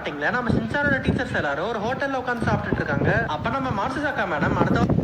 ஸ்டார்டிங்ல நம்ம சின்சானோட டீச்சர்ஸ் எல்லாரும் ஒரு ஹோட்டல்ல உட்காந்து சாப்பிட்டுட்டு இருக்காங்க. அப்ப நம்ம மார்சுசாக்கா மேடம் அடுத்த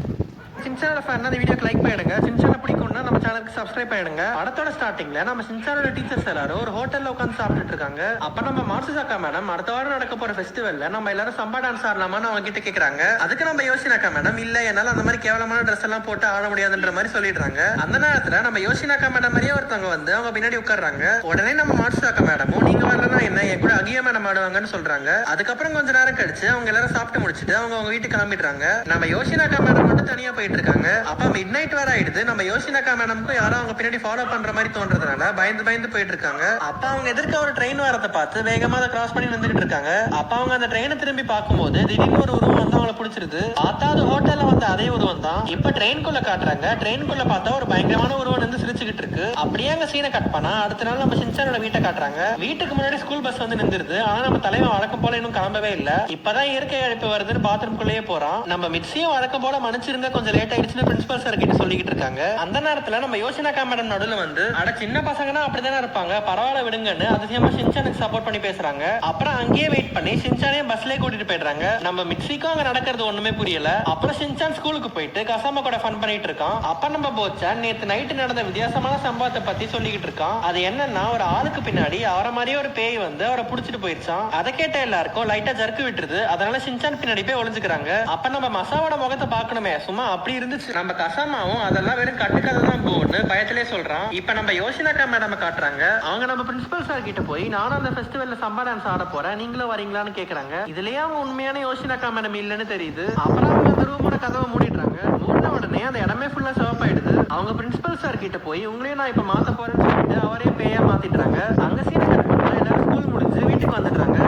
சின்சானோட ஃபேன் அந்த வீடியோக்கு லைக் பண்ணிடுங்க. சின்சானை பிடிக்கும்னா நம்ம சேனலுக்கு சப்ஸ்கிரைப் பண்ணிடுங்க. படத்தோட ஸ்டார்டிங்ல நம்ம சின்சானோட டீச்சர்ஸ் எல்லாரும் ஒரு ஹோட்டல்ல உட்காந்து சாப்பிட்டுட்டு இருக்காங்க. அப்ப நம்ம மார்சுசாக்கா மேடம் அடுத்த வாரம் நடக்க போற ஃபெஸ்டிவல்ல நம்ம எல்லாரும் சம்பா டான்ஸ் ஆடலாமான்னு அவங்க கிட்ட கேக்குறாங்க. அதுக்கு நம்ம யோசினாக்கா மேடம் இல்ல என்னால அந்த மாதிரி கேவலமான ட்ரெஸ் எல்லாம் போட்டு ஆட முடியாதுன்ற மாதிரி சொல்லிடுறாங்க. அந்த நேரத்துல நம்ம யோசினாக்கா மேடம் மாதிரியே ஒருத்தவங்க வந்து அவங்க பின்னாடி உட்கார்றாங்க. உடனே நம்ம மார்சுசாக்கா மேடமும் நீங்க வரலன்னா என்ன என் கூட அகியா மேடம் ஆடுவாங்கன்னு சொல்றாங்க. அதுக்கப்புறம் கொஞ்ச நேரம் கழிச்சு அவங்க எல்லாரும் சாப்பிட்டு முடிச்சுட்டு அவங்க வீட்டுக்கு கிளம்பிடுறாங்க. நம்ம யோசினாக்கா மேடம் மட்டும் தனியா போயிட்டு இருக்காங்க. அப்ப மிட் நைட் வேற ஆயிடுது. நம்ம யோசினாக்கா மேடம்க்கு யாரும் அவங்க பின்னாடி ஃபாலோ பண்ற மாதிரி தோன்றதுனால பயந்து போயிட்டு இருக்காங்க. அப்ப அவங்க எதிர்க்க ஒரு ட்ரெயின் வரத்தை பார்த்து வேகமா அதை கிராஸ் பண்ணி வந்துட்டு இருக்காங்க. அப்ப அவங்க அந்த ட்ரெயினை திரும்பி பார்க்கும்போது திடீர்னு ஒரு உருவம் வந்து அவங்களை பிடிச்சிருது. பார்த்தா அது ஹோட்டல்ல வந்த அதே உருவம் தான். இப்ப ட்ரெயின்குள்ள காட்டுறாங்க. ட்ரெயின்குள்ள பார்த்தா ஒரு பயங்கரமான உருவம் வந்து சிரிச்சுக்கிட்டு இருக்கு. அப்படியே அங்க சீனை கட் பண்ணா அடுத்த நாள் நம்ம சின்சானோட வீட்டை காட்டுறாங்க. வீட்டுக்கு முன்னாடி ஸ்கூல் பஸ் வந்து நின்றுது. ஆனா நம்ம தலைவன் வழக்கம் போல இன்னும் கிளம்பவே இல்ல. இப்பதான் இயற்கை அழைப்பு வருதுன்னு பாத்ரூம்குள்ளேயே போறான். நம்ம மிக்சியும் வழக்கம் போல மன்னிச்சிருங்க கொஞ்சம் லேட் ஆயிடுச்சுன்னு பிரின்சிபல் சார் கிட்ட சொல்லிக்கிட்டு இருக்காங்க. அந்த நேரத்துல நம்ம யோசினாக்கா மேடம் நடுவுல வந்து அட சின்ன பசங்கன்னா அப்படிதானே இருப்பாங்க பரவாயில்ல விடுங்கன்னு அதிசயமா சின்சானுக்கு சப்போர்ட் பண்ணி பேசுறாங்க. அப்புறம் அங்கேயே வெயிட் பண்ணி சின்சானையும் பஸ்லயே கூட்டிட்டு போயிடுறாங்க. நம்ம மிக்சிக்கும் அங்க நடக்கிறது ஒண்ணுமே புரியல. அப்புறம் சின்சான் ஸ்கூலுக்கு போயிட்டு கசாமா கூட ஃபன் பண்ணிட்டு இருக்கான். அப்ப நம்ம போச்சான் நேத்து நைட்டு நடந்த வித்தியாசமான சம்பவத்தை பத்தி சொல்லிக்கிட்டு இருக்கான். அது என்னன்னா ஒரு ஆளுக்கு பின்னாடி அவரை மாதிரியே ஒரு பேய் வந்து அவரை புடிச்சிட்டு போயிருச்சான். அதை கேட்ட எல்லாருக்கும் லைட்டா ஜர்க்கு விட்டுருது. அதனால சின்சான் பின்னாடி போய் ஒளிஞ்சுக்கிறாங்க. அப்ப நம்ம மசாவோட முகத்தை பாக்கணுமே சும்மா அப்படி இருந்துச்சு. நம்ம கசாமாவும் அதெல்லாம் வெறும் கட்டுக்கதை தான் போன்னு பயத்திலே சொல்றான். இப்ப நம்ம யோசினாக்கா மேடம் காட்டுறாங்க. அவங்க நம்ம பிரின்சிபல் சார் கிட்ட போய் நானும் அந்த ஃபெஸ்டிவல்ல சம்பா டான்ஸ் ஆட போறேன் நீங்களும் வரீங்களான்னு கேக்குறாங்க. இதுலயே அவங்க உண்மையான யோசினாக்கா மேடம் இல்லன்னு தெரியுது. அப்புறம் அவங்க அந்த ரூமோட கதவை மூடிடுறாங்க. மூடின உடனே அந்த இடமே ஃபுல்லா சிவப்பாயிடுது. அவங்க பிரின்சிபல் சார் கிட்ட போய் உங்களையும் நான் இப்ப மாத்த போறேன்னு சொல்லிட்டு அவரே பேயா மாத்திடுறாங்க. அங்க சீனை கட் பண்ணா எல்லாரும் ஸ்கூல் முடிஞ்சு வீட்டுக்கு வந்துடுறாங்க.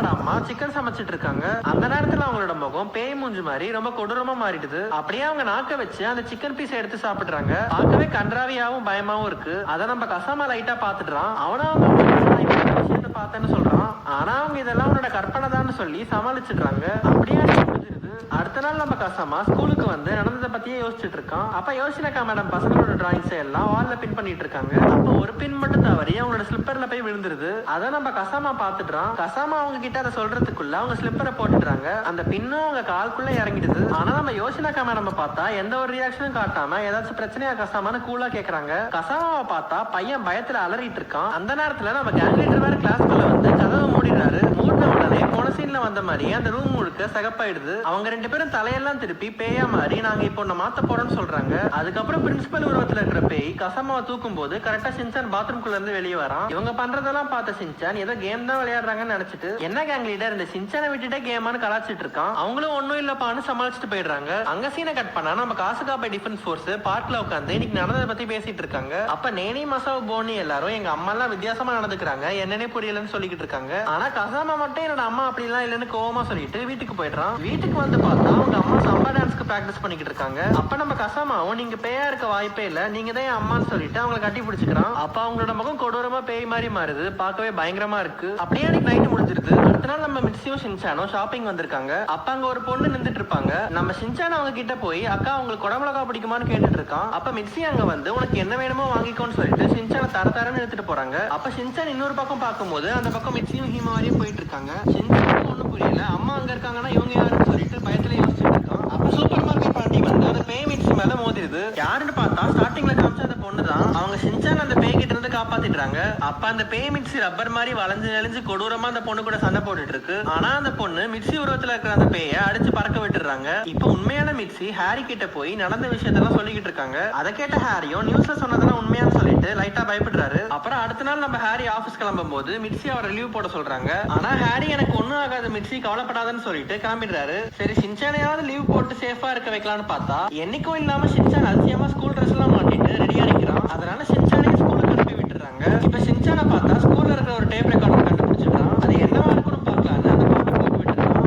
அம்மா சிக்கன் சமைச்சிட்டு இருக்காங்க. அந்த நேரத்துல அவங்களோட முகம் பேய் மூஞ்சி மாதிரி ரொம்ப கொடூரமா மாறிடுது. அப்படியே அவங்க நாக்க வச்சு அந்த சிக்கன் பீஸ் எடுத்து சாப்பிடுறாங்க. பார்க்கவே கன்றாவியாவும் பயமாவும் இருக்கு. அதை நம்ம கசாமா லைட்டா பாத்துடுறான். அவனும் விஷயத்த பார்த்தேன்னு சொல்றான். ஆனா அவங்க இதெல்லாம் உன்னோட கற்பனை தான் சொல்லி சமாளிச்சிடுறாங்க. அப்படியே முடிஞ்சிருது. அடுத்த நாள் நம்ம கசாமா ஸ்கூலுக்கு வந்து நடந்ததை பத்தியே யோசிச்சுட்டு இருக்கான். அப்ப யோசினாக்கா மேடம் பசங்களோட டிராயிங்ஸ் எல்லாம் வால்ல பின் பண்ணிட்டு இருக்காங்க. அப்ப ஒரு பின் மட்டும் தவறி அவங்களோட ஸ்லிப்பர்ல போய் விழுந்துருது. அதை நம்ம கசாமா பாத்துடுறான். கசாமா அவங்க கிட்ட அதை சொல்றதுக்குள்ள அவங்க ஸ்லிப்பரை போட்டுடுறாங்க. அந்த பின்னும் அவங்க கால்குள்ள இறங்கிடுது. ஆனா நம்ம யோசினாக்கா மேடம் பார்த்தா எந்த ஒரு ரியாக்ஷனும் காட்டாம ஏதாச்சும் பிரச்சனையா கசாமான்னு கூலா கேக்குறாங்க. கசாமாவை பார்த்தா பையன் பயத்துல அலறிட்டு இருக்கான். அந்த நேரத்துல நம்ம கேங் லீடர் வேற கிளாஸ்க்குள்ள வந்து கதவை மூடிடுறாரு. மூடின உடனே போன சீன்ல வந்த மாதிரி அந்த ரூம் முழுக்க சகப்பாயிடுது. அவங்க ரெண்டு பேரும் தலையெல்லாம் திருப்பி பேயா மாதிரி நாங்க இப்போ மாத்த போறோம்னு சொல்றாங்க. அதுக்கப்புறம் பிரின்சிபல் உருவத்துல இருக்கிற பேய் கசாமாவை தூக்கும் போது கரெக்டா சின்சான் பாத்ரூம்குள்ள இருந்து வெளியே வரான். இவங்க பண்றதெல்லாம் பார்த்த சின்சான் ஏதோ கேம் தான் விளையாடுறாங்கன்னு நினைச்சிட்டு என்ன கேங் லீடர் இந்த சின்சானை விட்டுட்டே கேமான்னு கலாச்சிட்டு இருக்கான். அவங்களும் ஒன்னும் இல்லப்பான்னு சமாளிச்சுட்டு போயிடுறாங்க. அங்க சீனை கட் பண்ணா நம்ம காசுகாப்பை டிஃபென்ஸ் ஃபோர்ஸ் பார்க்ல உட்காந்து இன்னைக்கு நடந்ததை பத்தி பேசிட்டு இருக்காங்க. அப்ப நேனி மசாவு போனி எல்லாரும் எங்க அம்மா எல்லாம் வித்தியாசமா நடந்துக்கிறாங்க என்னன்னே புரியலன்னு சொல்லிக்கிட்டு இருக்காங்க. ஆனா கசாமா மட்டும் என்னோட அம்மா அப்படி எல்லாம் இல்லன்னு கோவமா சொல்லிட்டு வீட்டுக்கு போயிடுறான். வீட்டுக்கு வந்து பார்த்தா அவங்க அம்மா சம்பா டான்ஸ்க்கு பிராக்டிஸ் பண்ணிக்கிட்டு இருக்காங்க. அப்ப நம்ம கசாமாவும் நீங்க பேயா இருக்க வாய்ப்பே இல்ல நீங்க தான் அம்மான்னு சொல்லிட்டு அவங்களை கட்டி பிடிச்சிக்கிறான். அப்ப அவங்களோட முகம் கொடூரமா பேய் மாதிரி மாறுது. பார்க்கவே பயங்கரமா இருக்கு. அப்படியே அன்னைக்கு நைட்டு முடிஞ்சிருது. அடுத்த நாள் நம்ம மிட்சியும் ஷின்சானும் ஷாப்பிங் வந்திருக்காங்க. அப்ப அங்க ஒரு பொண்ணு நின்றுட்டு இருப்பாங்க. நம்ம ஷின்சான் அவங்க கிட்ட போய் அக்கா உங்களுக்கு குடமிளகா பிடிக்குமான்னு கேட்டுட்டு இருக்கான். அப்ப மிட்சி அங்க வந்து உனக்கு என்ன வேணுமோ வாங்கிக்கோன்னு சொல்லிட்டு ஷின்சானை தரன்னு எடுத்துட்டு போறாங்க. அப்ப ஷின்சான் இன்னொரு பக்கம் பார்க்கும்போது அந்த பக்கம் மிட்சியும் ஹீமாரியும் போயிட்டு இருக்காங்க. ஷின்சானுக்கு ஒண்ணும் புரியல. அம்மா அங்க இருக்காங்கன்னா இவங்க யாருன்னு சொல்லிட்டு பயத்துல யோசிச்சுட்டு இருக்கான். அப்ப சூப்பர் மார்க்கெட் பாண்டி வந்து அந்த பேய் மிட்சி மேல மோதிருது. யாருன்னு பார்த்தா ஸ்டார்டிங்ல காமிச்ச அந்த பொண்ணுதான். அவங்க ஷின்சான் அந்த பேய் கிட்ட இருந்து காப்பாத்திடுறாங்க. அப்ப அந்த பேய் மிட்சி ரப்பர் மாதிரி வளைஞ்சு நெளிஞ்சு கொடூரமா அந்த பொண்ணு கூட சண்டை போட்டுட்டு இருக்கு. ஆனா அந்த பொண்ணு மிட்சி உருவத்துல இருக்கிற அந்த பேய அடிச்சு பறக்க விட்டுறாங்க. இப்ப உண்மையான மிட்சி ஹாரி கிட்ட போய் நடந்த விஷயத்தெல்லாம் சொல்லிக்கிட்டு இருக்காங்க. அதை கேட்ட ஹாரியும் நியூஸ்ல சொன்னதெல்லாம் உண்மையான்னு சொல்லிட்டு லைட்டா பயப்படுறாரு. அப்புறம் அடுத்த நாள் நம்ம ஹாரி ஆபீஸ் கிளம்பும் போது மிட்சி அவரை லீவ் போட சொல்றாங்க. ஆனா ஹாரி எனக்கு ஒண்ணும் ஆகாது மிட்சி கவலைப்படாதுன்னு சொல்லிட்டு கிளம்பிடுறாரு. சரி ஷின்சானையாவது லீவ் போட்டு சேஃபா இருக்க வைக்கலாம்னு பார்த்தா என்னைக்கும் இல்லாம ஷின்சான் அதிசயமா ஸ்கூல் ட்ரெஸ் எல்லாம் மாட்டிட்டு ரெடியா நிக்கிறான். அதனால ஷின்சானையும் ஸ்கூலுக்கு அனுப்பி விட்டுறாங்க. இப்ப ஷின்சானை பார்த்தா ஸ்கூல்ல இருக்கிற ஒரு டேப் ரெக்கார்டர் கண்டுபிடிச்சிட்டான். அது என்னவா இருக்குன்னு பார்க்கலான்னு அந்த பாட்டு போட்டு விட்டுறான்.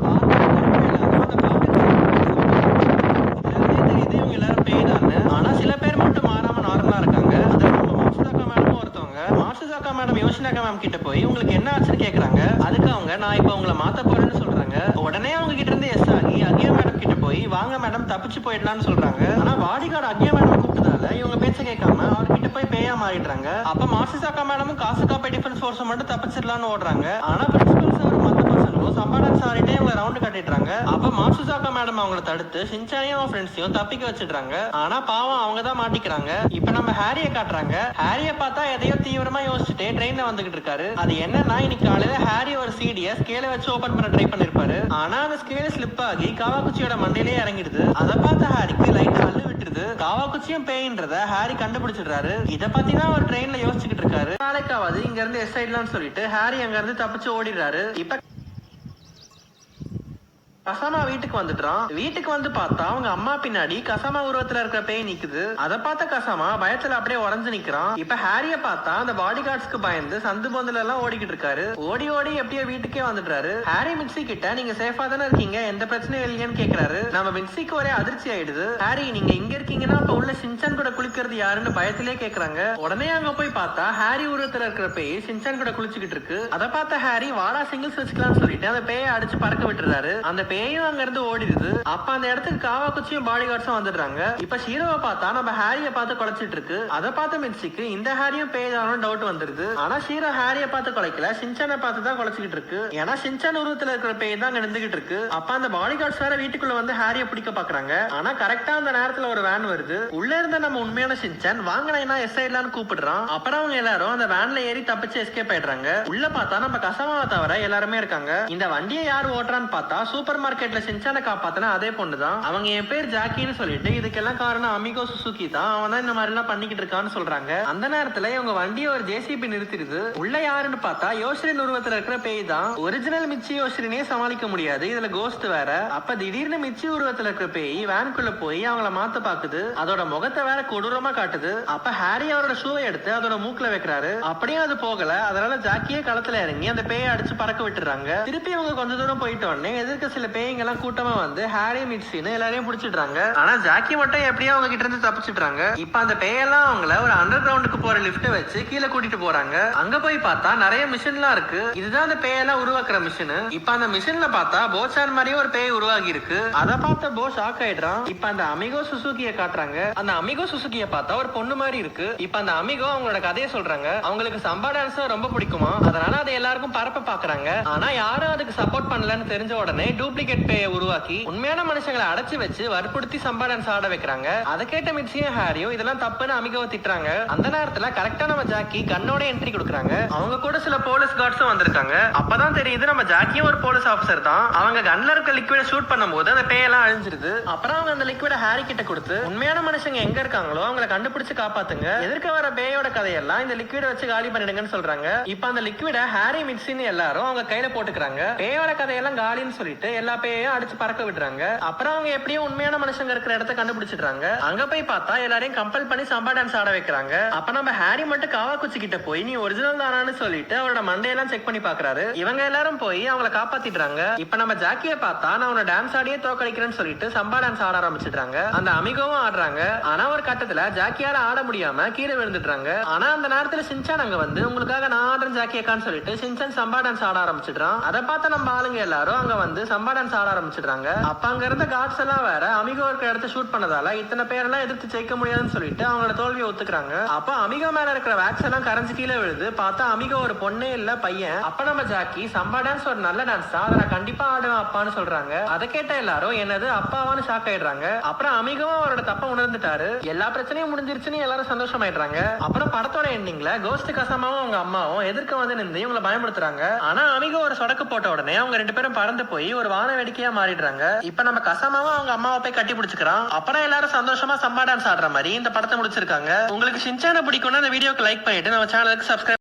தெரியுது இவங்க எல்லாரும் பேய்தான்னு. ஆனா சில பேர் மட்டும் மாறாம நார்மலா இருக்காங்க. அதுல நம்ம மாசுசாக்கா மேடம் ஒருத்தவங்க. மாசுசாக்கா மேடம் யோசினாக்கா மேம் கிட்ட போய் உங்களுக்கு என்ன ஆச்சுன்னு கேக்குறாங்க. அதுக்கு அவங்க நான் இப்ப உங்களை மாத்த போறேன்னு சொல்றாங்க. உடனே அவங்க கிட்ட இருந்து எஸ் ஆகி அகியா மேடம் கிட்ட போய் வாங்க மேடம் தப்பிச்சு போயிடலாம்னு சொல்றாங்க. ஆனா பாடிகார்டு அகியா மேடம் கூப்பிட்டதால இவங்க பேச்ச கேட்காம அவர்கிட்ட போய் பேயா மாறிடுறாங்க. அப்ப மாசுசாக்கா மேடமும் காசுகாப்பை டிஃபென்ஸ் ஃபோர்ஸ் மட்டும் தப்பிச்சிடலாம்னு ஓடுறாங்க. ஆனா பிரின்சிபல் சார் மத்த எல்லாரும் சம்பா டான்ஸ் ஆடிட்டே இவங்களை ரவுண்ட் கட்டிடுறாங்க. அப்ப மாட்சுசாக்கா மேடம் அவங்களை தடுத்து ஷின்சானையும் அவன் ஃப்ரெண்ட்ஸையும் தப்பிக்க வச்சிடுறாங்க. ஆனா பாவம் அவங்க தான் மாட்டிக்கிறாங்க. இப்ப நம்ம ஹாரிய காட்டுறாங்க. ஹாரிய பார்த்தா எதையோ தீவிரமா யோசிச்சுட்டே ட்ரெயின்ல வந்துகிட்டு இருக்காரு. அது என்னன்னா, இன்னைக்கு காலையில ஹாரி ஒரு சீடிய ஸ்கேல வச்சு ஓபன் பண்ண ட்ரை பண்ணிருப்பாரு. ஆனா அந்த ஸ்கேல் ஸ்லிப் ஆகி காவாக்குச்சியோட மண்டையிலே இறங்கிடுது. அதை பார்த்த ஹாரிக்கு லைட் அள்ளு விட்டுருது. காவாக்குச்சியும் பேயின்றத ஹாரி கண்டுபிடிச்சிடுறாரு. இத பத்தி தான் அவர் ட்ரெயின்ல யோசிச்சுக்கிட்டு இருக்காரு. நாளைக்காவது இங்க இருந்து எஸ் சைட்லான்னு சொல்லிட்டு ஹாரி அங்க இருந்து தப்பிச்சு ஓடிடுறாரு. இப்ப கசாமா வீட்டுக்கு வந்துட்டான். வீட்டுக்கு வந்து பார்த்தா அவங்க அம்மா பின்னாடி கசாமா உருவத்துல இருக்கிற பேய் நிக்குது. அதை பார்த்த கசாமா பயத்துல அப்படியே உடஞ்சு நிக்கிறான். இப்ப ஹாரிய பார்த்தா அந்த பாடி கார்ட்ஸ்க்கு பயந்து சந்து பொந்துல எல்லாம் ஓடிக்கிட்டு இருக்காரு. ஓடி ஓடி எப்படியோ வீட்டுக்கே வந்துட்டாரு. ஹாரி மிட்சி கிட்ட நீங்க சேஃபா தானே இருக்கீங்க, எந்த பிரச்சனையும் இல்லையான்னு கேக்குறாரு. நம்ம மிட்சிக்கு ஒரே அதிர்ச்சி ஆயிடுது. ஹாரி நீங்க இங்க இருக்கீங்கன்னா அப்ப உள்ள ஷின்சான் கூட குளிக்கிறது யாருன்னு பயத்திலே கேக்குறாங்க. உடனே அங்க போய் பார்த்தா ஹாரி உருவத்துல இருக்கிற பேய் ஷின்சான் கூட குளிச்சுக்கிட்டு இருக்கு. அதை பார்த்த ஹாரி வாடா சிங்கிள்ஸ் வச்சுக்கலாம்னு சொல்லிட்டு அந்த பேயை அடிச்சு பறக்க விட்டுறாரு. அந்த பேயும் அங்க இருந்து ஓடிடுது. அப்ப அந்த இடத்துக்கு காவாக்குச்சியும் பாடி கார்ட்ஸும் வந்துடுறாங்க. இப்ப ஷீரோவை பார்த்தா நம்ம ஹாரிய பார்த்து குலைச்சிட்டு இருக்கு. அதை பார்த்த மிட்சிக்கு இந்த ஹாரியும் பேய்தானு டவுட் வந்துருது. ஆனா ஷீரோ ஹாரிய பார்த்து குலைக்கல, ஷின்சானை பார்த்து தான் குலைச்சிட்டு இருக்கு. ஏன்னா ஷின்சான் உருவத்துல இருக்கிற பேய் தான் அங்க நின்றுகிட்டு இருக்கு. அப்ப அந்த பாடி கார்ட்ஸ் வேற வீட்டுக்குள்ள வந்து ஹாரிய பிடிக்க பாக்குறாங்க. ஆனா கரெக்டா அந்த நேரத்துல ஒரு வேன் வருது. உள்ள இருந்த நம்ம உண்மையான ஷின்சான் வாங்கினா எஸ் சைட்லான்னு கூப்பிடுறான். அப்புறம் அவங்க எல்லாரும் அந்த வேன்ல ஏறி தப்பிச்சு எஸ்கேப் ஆயிடுறாங்க. உள்ள பார்த்தா நம்ம கசாமாவை தவிர எல்லாருமே இருக்காங்க. இந்த வண்டியை யார் ஓட்டுறான்னு பார்த்தா சூப்பர் மார்க்கெட்ல ஷின்சானை காப்பாத்தின அதே பொண்ணுதான். அவங்க என் பேர் ஜாக்கின்னு சொல்லிட்டு இதுக்கெல்லாம் காரணம் அமிகோ சுசுகி தான், அவன் தான் இந்த மாதிரி எல்லாம் பண்ணிக்கிட்டு இருக்கான்னு சொல்றாங்க. அந்த நேரத்துல இவங்க வண்டியை ஒரு ஜேசிபி நிறுத்திடுது. உள்ள யாருன்னு பார்த்தா யோஸ்ரின் உருவத்துல இருக்கிற பேய் தான். ஒரிஜினல் மிச்சி யோஸ்ரினே சமாளிக்க முடியாது, இதுல கோஸ்ட் வேற. அப்ப திடீர்னு மிச்சி உருவத்துல இருக்கிற பேய் வேனுக்குள்ள போய் அவங்கள மாத்த பாக்குது. அதோட முகத்தை வேற கொடூரமா காட்டுது. அப்ப ஹாரி அவரோட ஷூவை எடுத்து அதோட மூக்குல வைக்கிறாரு. அப்படியே அது போகல. அதனால ஜாக்கியே களத்துல இறங்கி அந்த பேயை அடிச்சு பறக்க விட்டுறாங்க. திருப்பி இவங்க கொஞ்ச தூரம் போயிட்ட உடனே எதிர்க்க சில பேய்ங்க கூட்டமா வந்து ஹாரி மிட்சின்னு எல்லாரையும் பிடிச்சிடுறாங்க. ஆனா ஜாக்கி மட்டும் எப்படியோ அவங்க கிட்ட இருந்து தப்பிச்சிடுறாங்க. இப்ப அந்த பேயெல்லாம் அவங்கள ஒரு அண்டர் கிரவுண்டுக்கு போற லிப்ட வச்சு கீழே கூட்டிட்டு போறாங்க. அங்க போய் பார்த்தா நிறைய மிஷின்லாம் இருக்கு. இதுதான் அந்த பேயெல்லாம் உருவாக்குற மிஷின். இப்ப அந்த மிஷின்ல பார்த்தா போச்சான் மாதிரியே ஒரு பேய் உருவாகி இருக்கு. அதை பார்த்த போ ஷாக் ஆயிடுறான். இப்ப அந்த அமிகோ சுசுகிய காட்டுறாங்க. அந்த அமிகோ சுசுகிய பார்த்தா ஒரு பொண்ணு மாதிரி இருக்கு. இப்ப அந்த அமிகோ அவங்களோட கதையை சொல்றாங்க. அவங்களுக்கு சம்பா டான்ஸ் ரொம்ப பிடிக்குமா, அதனால அதை எல்லாருக்கும் பரப்ப பாக்குறாங்க. ஆனா யாரும் அதுக்கு சப்போர்ட் பண்ணலன்னு தெரிஞ்ச உடனே டூப்ளிகேட் பேயை உருவாக்கி உண்மையான மனுஷங்களை அடைச்சு வச்சு வற்புறுத்தி சம்பா டான்ஸ் ஆட வைக்கிறாங்க. அதை கேட்ட மிட்சியும் ஹாரியும் இதெல்லாம் தப்புன்னு அமிகோவை திட்டுறாங்க. அந்த நேரத்துல கரெக்டா நம்ம ஜாக்கி கண்ணோட என்ட்ரி கொடுக்குறாங்க. அவங்க கூட சில போலீஸ் கார்ட்ஸும் வந்திருக்காங்க. அப்பதான் தெரியுது நம்ம ஜாக்கியும் ஒரு போலீஸ் ஆபீசர் தான். அவங்க கன்ல இருக்க லிக்விட ஷூட் பண்ணும்போது அந்த பேயெல்லாம் அழிஞ்சிருது. அப்புறம் அவங்க அந்த லிக்விட ஹாரி கிட்ட கொடுத்து உண்மையான மனுஷங்க எங்க இருக்காங்களோ அவங்களை கண்டுபிடிச்சு காப்பாத்துங்க, எதிர்க்க வர பேயோட கதையெல்லாம் இந்த லிக்விட வச்சு காலி பண்ணிடுங்கன்னு சொல்றாங்க. இப்ப அந்த லிக்விட ஹாரி மிட்சின்னு எல்லாரும் அவங்க கையில போட்டுக்கிறாங்க. பேயோட கதையெல்லாம் காலின்னு சொல்லிட்டு எல்லா பேயையும் அடிச்சு பறக்க விடுறாங்க. அப்புறம் அவங்க எப்படியோ உண்மையான மனுஷங்க இருக்கிற இடத்த கண்டுபிடிச்சிடுறாங்க. அங்க போய் பார்த்தா எல்லாரையும் கம்பல் பண்ணி சம்பா டான்ஸ் ஆட வைக்கிறாங்க. அப்ப நம்ம ஹாரி மட்டும் காவாக்குச்சி கிட்ட போய் நீ ஒரிஜினல் தானான்னு சொல்லிட்டு அவரோட மண்டையெல்லாம் செக் பண்ணி பாக்குறாரு. இவங்க எல்லாரும் போய் அவங்கள காப்பாத்திடுறாங்க. இப்ப நம்ம ஜாக்கிய பார்த்தா நான் உன்னை டான்ஸ் ஆடியே தோக்கடிக்கிறேன்னு சொல்லிட்டு சம்பா டான்ஸ் ஆட ஆரம்பிச்சிடுறாங்க. அந்த அமிகோவும் ஆடுறாங்க. ஆனா ஒரு கட்டத்துல ஜாக்கியால ஆட முடியாம கீழே விழுந்துடுறாங்க. ஆனா அந்த நேரத்துல ஷின்சான் அங்க வந்து உங்களுக்காக நான் ஆடுறேன் ஜாக்கியக்கான்னு சொல்லிட்டு ஷின்சான் சம்பா டான்ஸ் ஆட ஆரம்பிச்சிடுறான். அதை பார்த்த நம்ம ஆளுங்க எல்லாரும் அங்க வந்து சம்பா டான்ஸ் ஆட ஆரம்பிச்சிடுறாங்க. அப்ப அங்க இருந்த கார்ட்ஸ் எல்லாம் வேற அமிகோ இருக்கிற இடத்த ஷூட் பண்ணதால இத்தனை பேரெல்லாம் எதிர்த்து ஜெயிக்க முடியாதுன்னு சொல்லிட்டு அவங்களோட தோல்வியை ஒத்துக்கிறாங்க. அப்ப அமிகோ மேல இருக்கிற வேக்ஸ் எல்லாம் கரைஞ்சு கீழே விழுது. பார்த்தா அமிகோ ஒரு பொண்ணே இல்ல பையன். அப்ப நம்ம ஜாக்கி சம்பா டான்ஸ் ஒரு நல்ல டான்ஸ் தான், அதை நான் கண்டிப்பா ஆடுவேன் அப்பான்னு சொல்றாங்க. அதை கேட்ட எல்லாரும் என்னது அப்பாவான்னு ஷாக் ஆயிடுறாங்க. அப்புறம் அமிகவும் அவரோட தப்ப உணர்ந்துட்டாரு. எல்லா பிரச்சனையும் முடிஞ்சிருச்சுன்னு எல்லாரும் சந்தோஷமாயிடுறாங்க. அப்புறம் படத்தோட எண்டிங்ல கோஸ்ட் கசாமாவும் அவங்க அம்மாவும் எதிர்க்க வந்து நின்று இவங்களை பயமுறுத்துறாங்க. ஆனா அமிகோ ஒரு சொடக்கு போட்ட உடனே அவங்க ரெண்டு பேரும் பறந்து போய் ஒரு வான வேடிக்கையா மாறிடுறாங்க. இப்ப நம்ம கசாமாவும் அவங்க அம்மாவை போய் கட்டி பிடிச்சுக்கிறான். அப்புறம் எல்லாரும் சந்தோஷமா சம்பா டான்ஸ் ஆடுற மாதிரி இந்த படத்தை முடிச்சிருக்காங்க. உங்களுக்கு ஷின்சானை பிடிக்கும்னா இந்த வீடியோக்கு லைக் பண்ணிட்டு நம்ம சேனலுக்கு சப்ஸ்கிரைப்